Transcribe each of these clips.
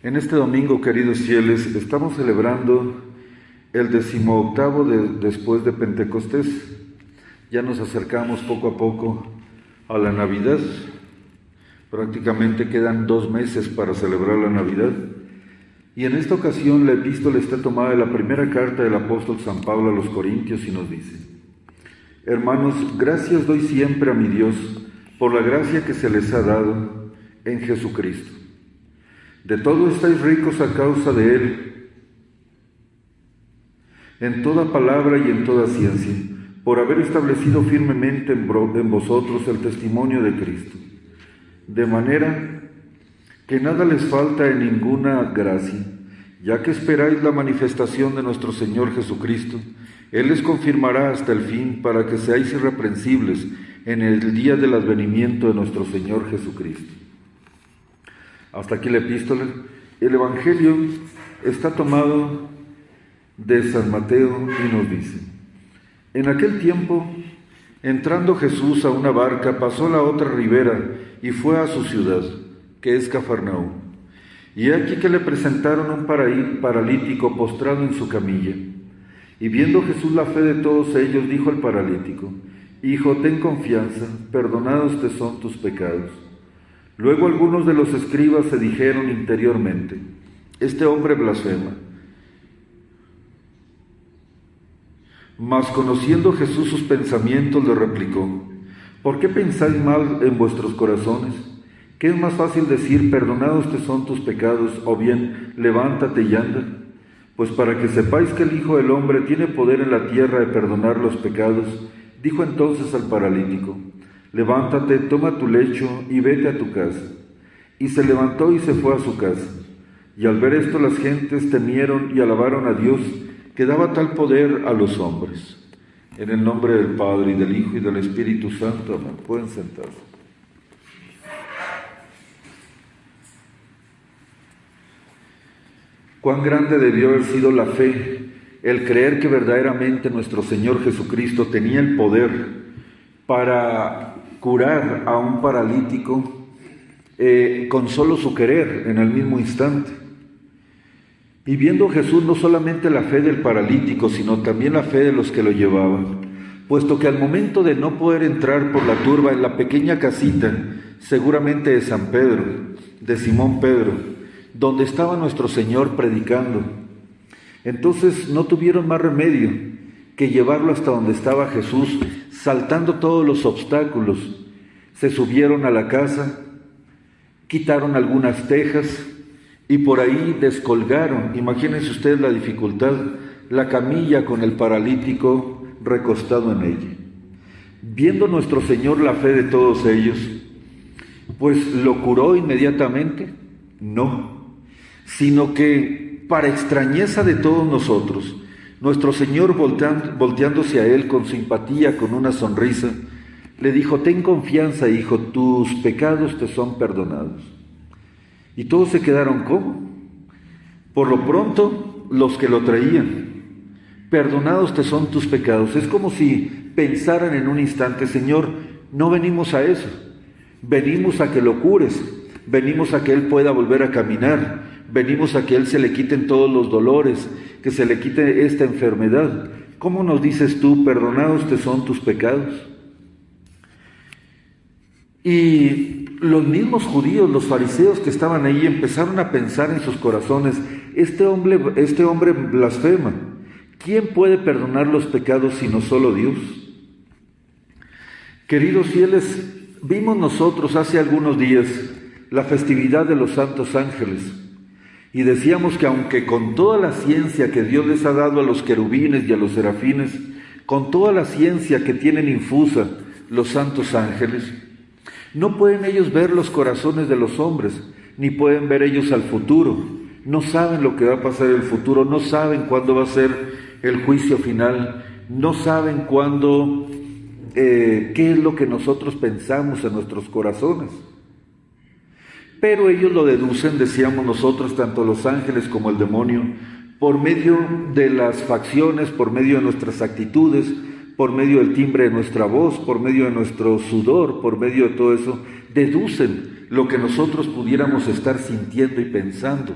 En este domingo, queridos fieles, estamos celebrando el 18º después de Pentecostés. Ya nos acercamos poco a poco a la Navidad. Prácticamente quedan 2 meses para celebrar la Navidad. Y en esta ocasión la epístola está tomada de la primera carta del apóstol San Pablo a los Corintios y nos dice: Hermanos, gracias doy siempre a mi Dios por la gracia que se les ha dado en Jesucristo. De todo estáis ricos a causa de Él, en toda palabra y en toda ciencia, por haber establecido firmemente en vosotros el testimonio de Cristo, de manera que nada les falta en ninguna gracia, ya que esperáis la manifestación de nuestro Señor Jesucristo. Él les confirmará hasta el fin, para que seáis irreprensibles en el día del advenimiento de nuestro Señor Jesucristo. Hasta aquí la epístola. El Evangelio está tomado de San Mateo y nos dice: En aquel tiempo, entrando Jesús a una barca, pasó a la otra ribera y fue a su ciudad, que es Cafarnaúm. Y aquí que le presentaron un paralítico postrado en su camilla. Y viendo Jesús la fe de todos ellos, dijo al paralítico: Hijo, ten confianza, perdonados te son tus pecados. Luego algunos de los escribas se dijeron interiormente: Este hombre blasfema. Mas conociendo Jesús sus pensamientos, le replicó: ¿Por qué pensáis mal en vuestros corazones? ¿Qué es más fácil decir, perdonados te son tus pecados, o bien, levántate y anda? Pues para que sepáis que el Hijo del Hombre tiene poder en la tierra de perdonar los pecados, dijo entonces al paralítico: Levántate, toma tu lecho y vete a tu casa. Y se levantó y se fue a su casa. Y al ver esto las gentes temieron y alabaron a Dios, que daba tal poder a los hombres. En el nombre del Padre, y del Hijo, y del Espíritu Santo. Amén. Pueden sentarse. Cuán grande debió haber sido la fe, el creer que verdaderamente nuestro Señor Jesucristo tenía el poder para curar a un paralítico con solo su querer en el mismo instante. Y viendo Jesús no solamente la fe del paralítico, sino también la fe de los que lo llevaban, puesto que al momento de no poder entrar por la turba en la pequeña casita, seguramente de San Pedro, de Simón Pedro, donde estaba nuestro Señor predicando, entonces no tuvieron más remedio que llevarlo hasta donde estaba Jesús, saltando todos los obstáculos. Se subieron a la casa, quitaron algunas tejas y por ahí descolgaron, imagínense ustedes la dificultad, la camilla con el paralítico recostado en ella. Viendo nuestro Señor la fe de todos ellos, pues ¿lo curó inmediatamente? No, sino que para extrañeza de todos nosotros, nuestro Señor volteándose a él con simpatía, con una sonrisa, le dijo: Ten confianza, hijo, tus pecados te son perdonados. Y todos se quedaron ¿cómo? Por lo pronto, los que lo traían: perdonados te son tus pecados. Es como si pensaran en un instante: Señor, no venimos a eso, venimos a que lo cures, venimos a que Él pueda volver a caminar, venimos a que Él se le quiten todos los dolores, que se le quite esta enfermedad. ¿Cómo nos dices tú, perdonados te son tus pecados? Y los mismos judíos, los fariseos que estaban ahí, empezaron a pensar en sus corazones: este hombre blasfema. ¿Quién puede perdonar los pecados sino solo Dios? Queridos fieles, vimos nosotros hace algunos días la festividad de los santos ángeles. Y decíamos que aunque con toda la ciencia que Dios les ha dado a los querubines y a los serafines, con toda la ciencia que tienen infusa los santos ángeles, no pueden ellos ver los corazones de los hombres, ni pueden ver ellos al futuro. No saben lo que va a pasar en el futuro, no saben cuándo va a ser el juicio final, no saben cuándo, qué es lo que nosotros pensamos en nuestros corazones. Pero ellos lo deducen, decíamos nosotros, tanto los ángeles como el demonio, por medio de las facciones, por medio de nuestras actitudes, por medio del timbre de nuestra voz, por medio de nuestro sudor, por medio de todo eso, deducen lo que nosotros pudiéramos estar sintiendo y pensando.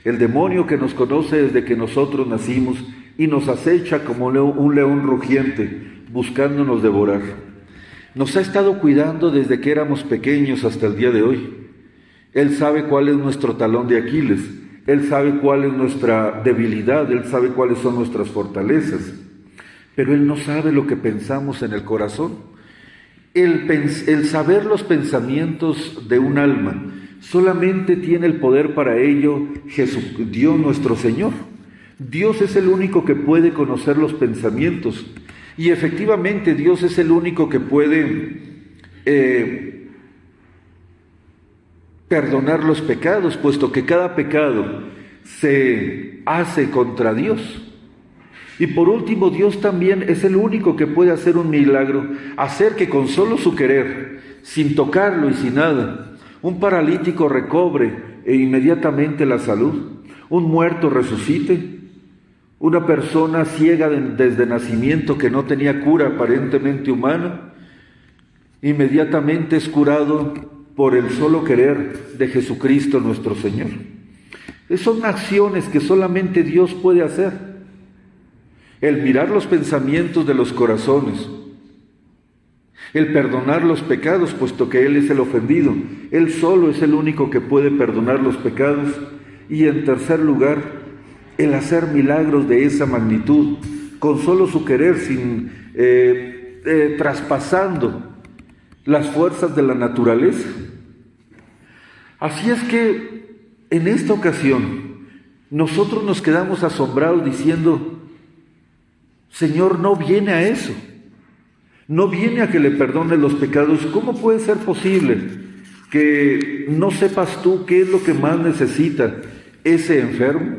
El demonio que nos conoce desde que nosotros nacimos y nos acecha como un león rugiente, buscándonos devorar. Nos ha estado cuidando desde que éramos pequeños hasta el día de hoy. Él sabe cuál es nuestro talón de Aquiles, Él sabe cuál es nuestra debilidad, Él sabe cuáles son nuestras fortalezas, pero Él no sabe lo que pensamos en el corazón. El saber los pensamientos de un alma, solamente tiene el poder para ello Dios nuestro Señor. Dios es el único que puede conocer los pensamientos, y efectivamente Dios es el único que puede perdonar los pecados, puesto que cada pecado se hace contra Dios. Y por último, Dios también es el único que puede hacer un milagro, hacer que con solo su querer, sin tocarlo y sin nada, un paralítico recobre inmediatamente la salud, un muerto resucite, una persona ciega desde nacimiento que no tenía cura aparentemente humana, inmediatamente es curado por el solo querer de Jesucristo nuestro Señor. Son acciones que solamente Dios puede hacer. El mirar los pensamientos de los corazones, el perdonar los pecados, puesto que Él es el ofendido. Él solo es el único que puede perdonar los pecados. Y en tercer lugar, el hacer milagros de esa magnitud, con solo su querer, traspasando las fuerzas de la naturaleza. Así es que en esta ocasión nosotros nos quedamos asombrados diciendo: Señor, no viene a eso, no viene a que le perdones los pecados. ¿Cómo puede ser posible que no sepas tú qué es lo que más necesita ese enfermo?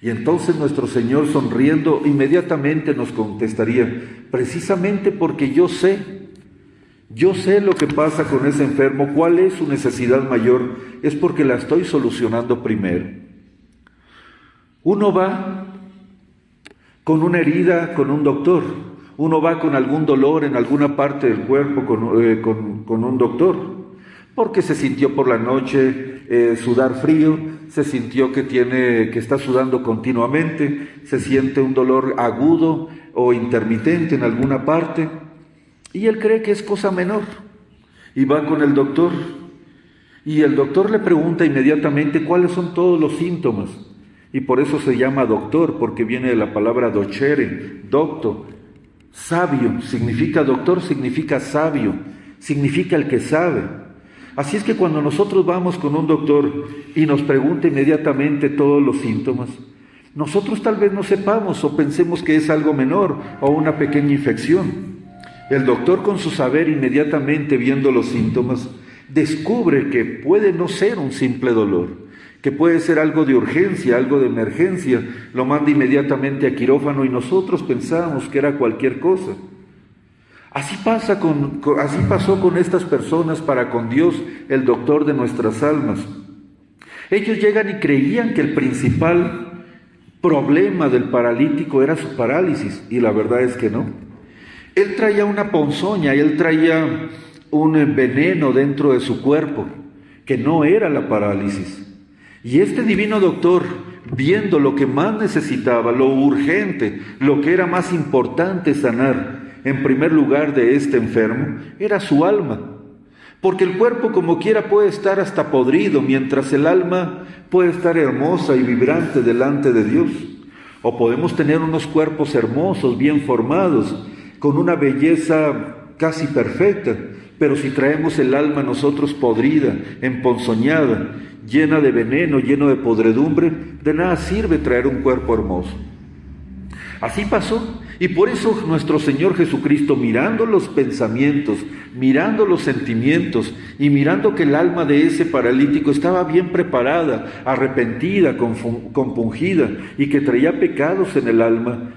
Y entonces nuestro Señor, sonriendo, inmediatamente nos contestaría: precisamente porque yo sé lo que pasa con ese enfermo, cuál es su necesidad mayor, es porque la estoy solucionando primero. Uno va con una herida, con un doctor. Uno va con algún dolor en alguna parte del cuerpo con un doctor, porque se sintió por la noche sudar frío, se sintió que está sudando continuamente, se siente un dolor agudo o intermitente en alguna parte, y él cree que es cosa menor, y va con el doctor, y el doctor le pregunta inmediatamente cuáles son todos los síntomas, y por eso se llama doctor, porque viene de la palabra docere, docto, sabio, significa doctor, significa sabio, significa el que sabe. Así es que cuando nosotros vamos con un doctor y nos pregunta inmediatamente todos los síntomas, nosotros tal vez no sepamos o pensemos que es algo menor o una pequeña infección. El doctor, con su saber, inmediatamente viendo los síntomas, descubre que puede no ser un simple dolor, que puede ser algo de urgencia, algo de emergencia. Lo manda inmediatamente a quirófano y nosotros pensábamos que era cualquier cosa. Así pasó con estas personas para con Dios, el doctor de nuestras almas. Ellos llegan y creían que el principal problema del paralítico era su parálisis, y la verdad es que no. Él traía una ponzoña, él traía un veneno dentro de su cuerpo, que no era la parálisis. Y este divino doctor, viendo lo que más necesitaba, lo urgente, lo que era más importante sanar, en primer lugar de este enfermo, era su alma. Porque el cuerpo como quiera puede estar hasta podrido, mientras el alma puede estar hermosa y vibrante delante de Dios. O podemos tener unos cuerpos hermosos, bien formados, con una belleza casi perfecta, pero si traemos el alma nosotros podrida, emponzoñada, llena de veneno, lleno de podredumbre, de nada sirve traer un cuerpo hermoso. Así pasó, y por eso nuestro Señor Jesucristo, mirando los pensamientos, mirando los sentimientos y mirando que el alma de ese paralítico estaba bien preparada, arrepentida, compungida y que traía pecados en el alma,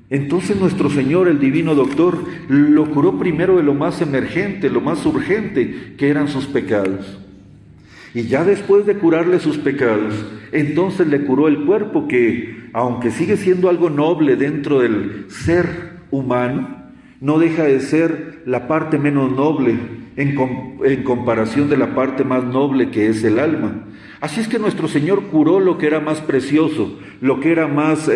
entonces nuestro Señor, el divino doctor, lo curó primero de lo más emergente, lo más urgente, que eran sus pecados. Y ya después de curarle sus pecados, entonces le curó el cuerpo, que aunque sigue siendo algo noble dentro del ser humano, no deja de ser la parte menos noble en comparación de la parte más noble que es el alma. Así es que nuestro Señor curó lo que era más precioso, lo que era más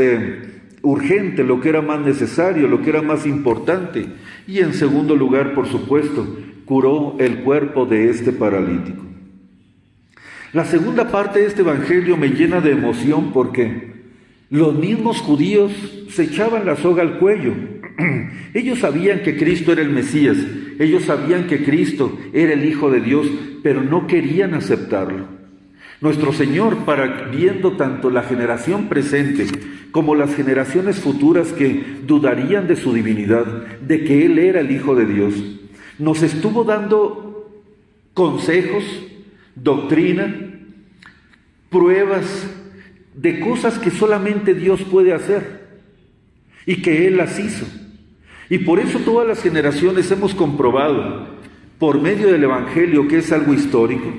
urgente, lo que era más necesario, lo que era más importante. Y en segundo lugar, por supuesto, curó el cuerpo de este paralítico. La segunda parte de este evangelio me llena de emoción porque los mismos judíos se echaban la soga al cuello. Ellos sabían que Cristo era el Mesías, ellos sabían que Cristo era el Hijo de Dios, pero no querían aceptarlo. Nuestro Señor, viendo tanto la generación presente como las generaciones futuras que dudarían de su divinidad, de que Él era el Hijo de Dios, nos estuvo dando consejos, doctrina, pruebas de cosas que solamente Dios puede hacer y que Él las hizo. Y por eso todas las generaciones hemos comprobado, por medio del Evangelio, que es algo histórico,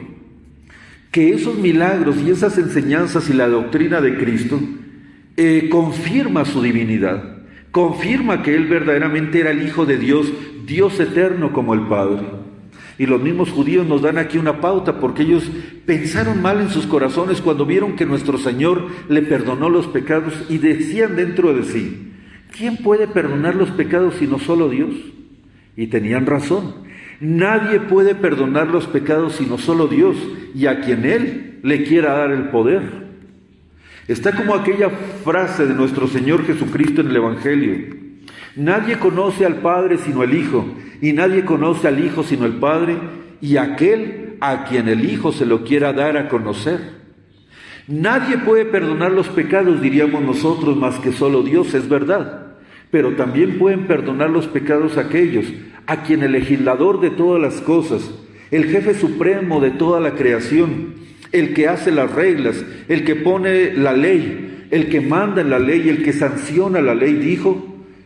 que esos milagros y esas enseñanzas y la doctrina de Cristo confirma su divinidad, confirma que Él verdaderamente era el Hijo de Dios, Dios eterno como el Padre. Y los mismos judíos nos dan aquí una pauta, porque ellos pensaron mal en sus corazones cuando vieron que nuestro Señor le perdonó los pecados y decían dentro de sí: ¿quién puede perdonar los pecados sino solo Dios? Y tenían razón. Nadie puede perdonar los pecados sino solo Dios, y a quien Él le quiera dar el poder. Está como aquella frase de nuestro Señor Jesucristo en el Evangelio: nadie conoce al Padre sino el Hijo, y nadie conoce al Hijo sino el Padre, y aquel a quien el Hijo se lo quiera dar a conocer. Nadie puede perdonar los pecados, diríamos nosotros, más que solo Dios, es verdad. Pero también pueden perdonar los pecados aquellos a quien el legislador de todas las cosas, el jefe supremo de toda la creación, el que hace las reglas, el que pone la ley, el que manda en la ley, el que sanciona la ley,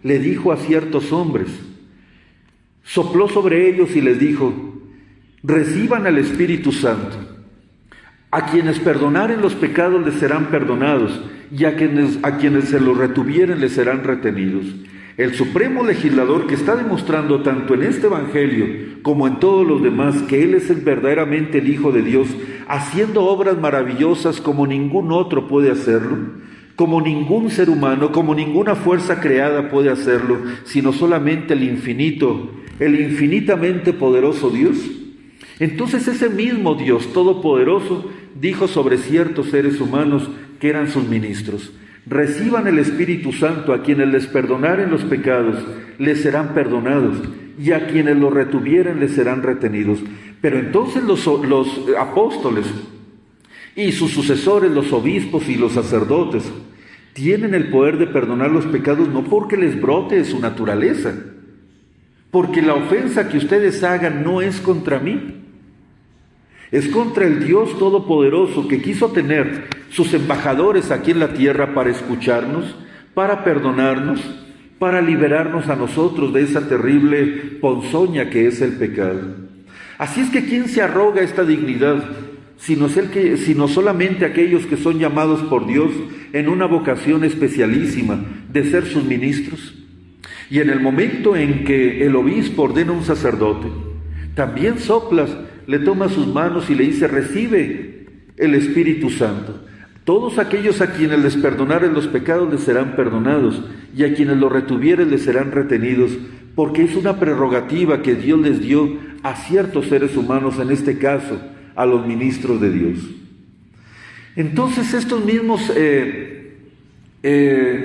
le dijo a ciertos hombres, sopló sobre ellos y les dijo: reciban al Espíritu Santo. A quienes perdonaren los pecados les serán perdonados, y a quienes se los retuvieren les serán retenidos. El supremo legislador, que está demostrando tanto en este evangelio como en todos los demás que Él es verdaderamente el Hijo de Dios, haciendo obras maravillosas como ningún otro puede hacerlo, como ningún ser humano, como ninguna fuerza creada puede hacerlo, sino solamente el infinito, el infinitamente poderoso Dios. Entonces ese mismo Dios todopoderoso dijo sobre ciertos seres humanos que eran sus ministros: reciban el Espíritu Santo, a quienes les perdonaren los pecados les serán perdonados, y a quienes los retuvieren les serán retenidos. Pero entonces los apóstoles y sus sucesores, los obispos y los sacerdotes, tienen el poder de perdonar los pecados no porque les brote de su naturaleza, porque la ofensa que ustedes hagan no es contra mí, es contra el Dios Todopoderoso, que quiso tener sus embajadores aquí en la tierra para escucharnos, para perdonarnos, para liberarnos a nosotros de esa terrible ponzoña que es el pecado. Así es que ¿quién se arroga esta dignidad? Sino solamente aquellos que son llamados por Dios en una vocación especialísima de ser sus ministros. Y en el momento en que el obispo ordena a un sacerdote, también soplas, le toma sus manos y le dice: recibe el Espíritu Santo. Todos aquellos a quienes les perdonaren los pecados les serán perdonados, y a quienes los retuvieren les serán retenidos, porque es una prerrogativa que Dios les dio a ciertos seres humanos, en este caso a los ministros de Dios. Entonces estos mismos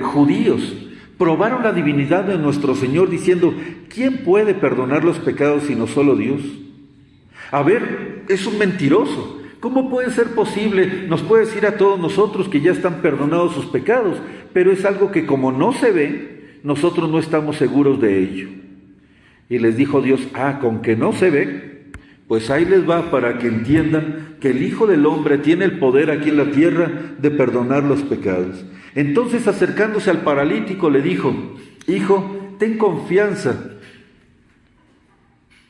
judíos probaron la divinidad de nuestro Señor diciendo: ¿quién puede perdonar los pecados sino solo Dios? A ver, es un mentiroso. ¿Cómo puede ser posible? Nos puede decir a todos nosotros que ya están perdonados sus pecados, pero es algo que como no se ve, nosotros no estamos seguros de ello. Y les dijo Dios: con que no se ve, pues ahí les va, para que entiendan que el Hijo del Hombre tiene el poder aquí en la tierra de perdonar los pecados. Entonces, acercándose al paralítico, le dijo: hijo, ten confianza,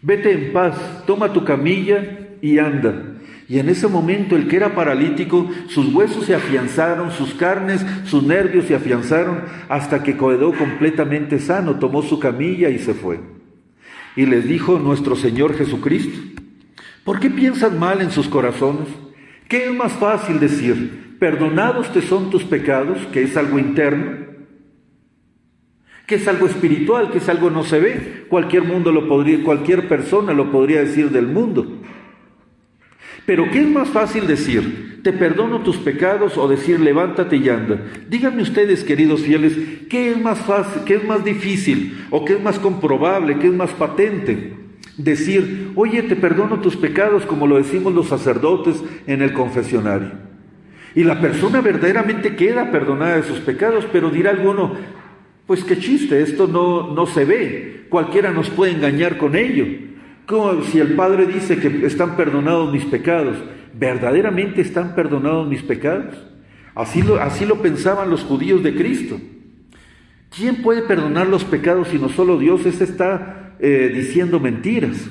vete en paz, toma tu camilla y anda. Y en ese momento el que era paralítico, sus huesos se afianzaron, sus carnes, sus nervios se afianzaron, hasta que quedó completamente sano, tomó su camilla y se fue. Y les dijo nuestro Señor Jesucristo: ¿por qué piensan mal en sus corazones? ¿Qué es más fácil decir? ¿Perdonados te son tus pecados?, que es algo interno, que es algo espiritual, que es algo no se ve. Cualquier persona lo podría decir del mundo. Pero ¿qué es más fácil decir? ¿Te perdono tus pecados? O decir, levántate y anda. Díganme ustedes, queridos fieles, ¿qué es más fácil, qué es más difícil, o qué es más comprobable, qué es más patente? Decir, oye, te perdono tus pecados, como lo decimos los sacerdotes en el confesionario. Y la persona verdaderamente queda perdonada de sus pecados, pero dirá alguno, pues qué chiste, esto no se ve, cualquiera nos puede engañar con ello. Como si el Padre dice que están perdonados mis pecados, ¿verdaderamente están perdonados mis pecados? Así lo pensaban los judíos de Cristo. ¿Quién puede perdonar los pecados sino solo Dios? Este está diciendo mentiras.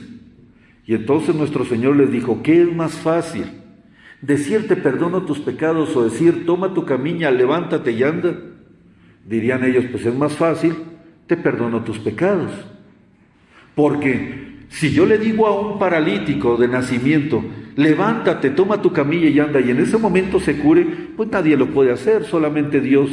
Y entonces nuestro Señor les dijo, ¿qué es más fácil? ¿Decir te perdono tus pecados o decir toma tu camilla, levántate y anda? Dirían ellos, pues es más fácil, te perdono tus pecados. Porque si yo le digo a un paralítico de nacimiento, levántate, toma tu camilla y anda, y en ese momento se cure, pues nadie lo puede hacer, solamente Dios.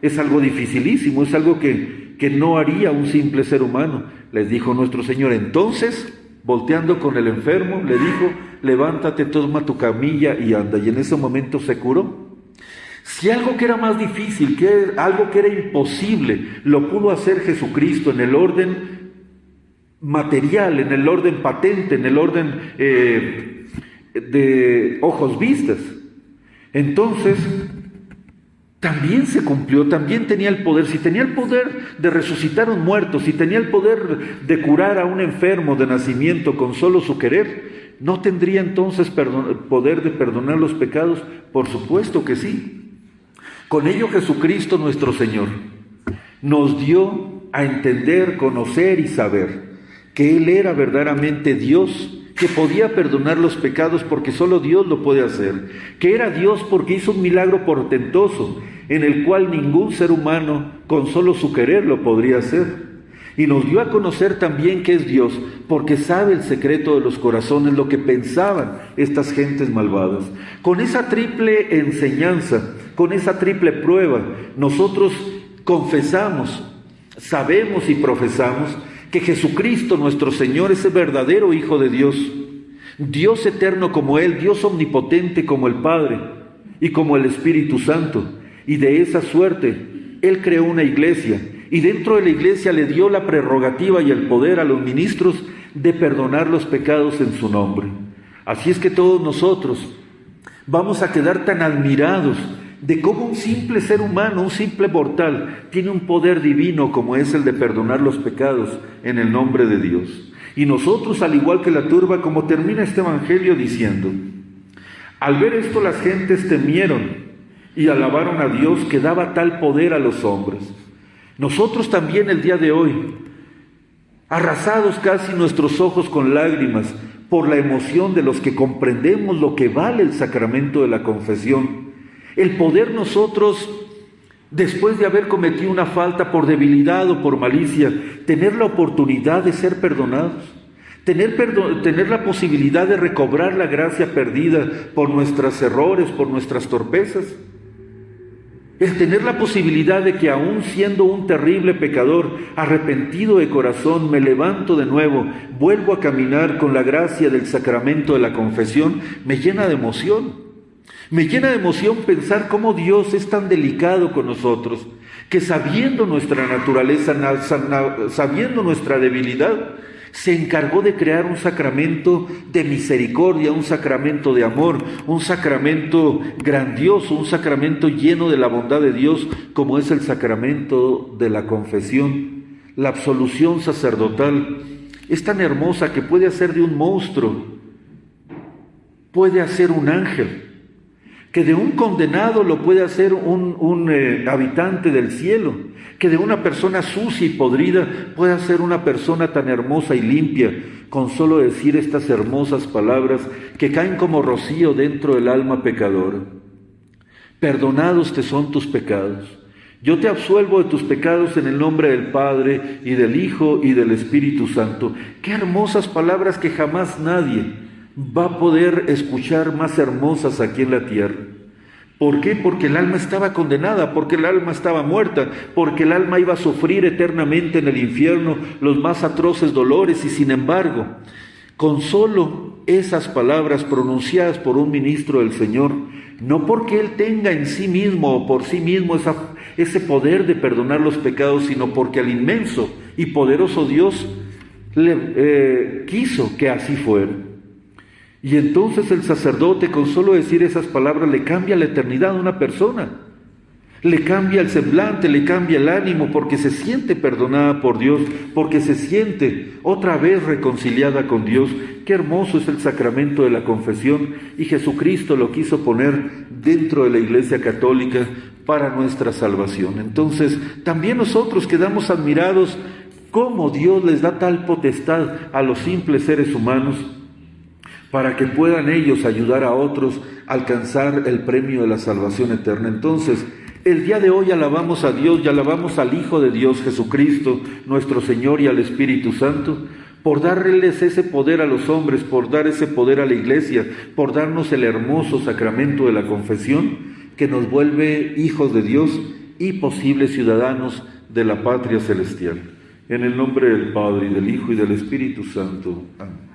Es algo dificilísimo, es algo que no haría un simple ser humano. Les dijo nuestro Señor. Entonces, volteando con el enfermo, le dijo, levántate, toma tu camilla y anda, y en ese momento se curó. Si algo que era más difícil, algo que era imposible, lo pudo hacer Jesucristo en el orden material, en el orden patente, en el orden de ojos vistas, entonces también se cumplió, también tenía el poder. Si tenía el poder de resucitar a un muerto, si tenía el poder de curar a un enfermo de nacimiento con solo su querer, ¿no tendría entonces poder de perdonar los pecados? Por supuesto que sí. Con ello Jesucristo nuestro Señor nos dio a entender, conocer y saber que Él era verdaderamente Dios, que podía perdonar los pecados porque solo Dios lo puede hacer, que era Dios porque hizo un milagro portentoso en el cual ningún ser humano con solo su querer lo podría hacer. Y nos dio a conocer también que es Dios porque sabe el secreto de los corazones, lo que pensaban estas gentes malvadas. Con esa triple enseñanza, con esa triple prueba, nosotros confesamos, sabemos y profesamos que Jesucristo nuestro Señor es el verdadero Hijo de Dios, Dios eterno como Él, Dios omnipotente como el Padre y como el Espíritu Santo. Y de esa suerte Él creó una iglesia, y dentro de la iglesia le dio la prerrogativa y el poder a los ministros de perdonar los pecados en su nombre. Así es que todos nosotros vamos a quedar tan admirados de cómo un simple ser humano, un simple mortal, tiene un poder divino como es el de perdonar los pecados en el nombre de Dios. Y nosotros, al igual que la turba, como termina este evangelio diciendo, al ver esto las gentes temieron y alabaron a Dios que daba tal poder a los hombres. Nosotros también el día de hoy, arrasados casi nuestros ojos con lágrimas por la emoción de los que comprendemos lo que vale el sacramento de la confesión, el poder nosotros, después de haber cometido una falta por debilidad o por malicia, tener la oportunidad de ser perdonados, tener la posibilidad de recobrar la gracia perdida por nuestros errores, por nuestras torpezas, el tener la posibilidad de que aún siendo un terrible pecador, arrepentido de corazón, me levanto de nuevo, vuelvo a caminar con la gracia del sacramento de la confesión, me llena de emoción. Me llena de emoción pensar cómo Dios es tan delicado con nosotros, que sabiendo nuestra naturaleza, sabiendo nuestra debilidad, se encargó de crear un sacramento de misericordia, un sacramento de amor, un sacramento grandioso, un sacramento lleno de la bondad de Dios, como es el sacramento de la confesión. La absolución sacerdotal es tan hermosa que puede hacer de un monstruo, puede hacer un ángel, que de un condenado lo puede hacer un habitante del cielo, que de una persona sucia y podrida puede hacer una persona tan hermosa y limpia, con solo decir estas hermosas palabras que caen como rocío dentro del alma pecadora. Perdonados te son tus pecados. Yo te absuelvo de tus pecados en el nombre del Padre, y del Hijo, y del Espíritu Santo. Qué hermosas palabras que jamás nadie va a poder escuchar más hermosas aquí en la tierra. ¿Por qué? Porque el alma estaba condenada, porque el alma estaba muerta, porque el alma iba a sufrir eternamente en el infierno los más atroces dolores, y sin embargo, con solo esas palabras pronunciadas por un ministro del Señor, no porque Él tenga en sí mismo o por sí mismo ese poder de perdonar los pecados, sino porque al inmenso y poderoso Dios quiso que así fuera. Y entonces el sacerdote, con solo decir esas palabras, le cambia la eternidad a una persona, le cambia el semblante, le cambia el ánimo, porque se siente perdonada por Dios, porque se siente otra vez reconciliada con Dios. Qué hermoso es el sacramento de la confesión, y Jesucristo lo quiso poner dentro de la Iglesia Católica para nuestra salvación. Entonces, también nosotros quedamos admirados cómo Dios les da tal potestad a los simples seres humanos para que puedan ellos ayudar a otros a alcanzar el premio de la salvación eterna. Entonces, el día de hoy alabamos a Dios y alabamos al Hijo de Dios, Jesucristo, nuestro Señor, y al Espíritu Santo, por darles ese poder a los hombres, por dar ese poder a la Iglesia, por darnos el hermoso sacramento de la confesión, que nos vuelve hijos de Dios y posibles ciudadanos de la patria celestial. En el nombre del Padre, y del Hijo, y del Espíritu Santo. Amén.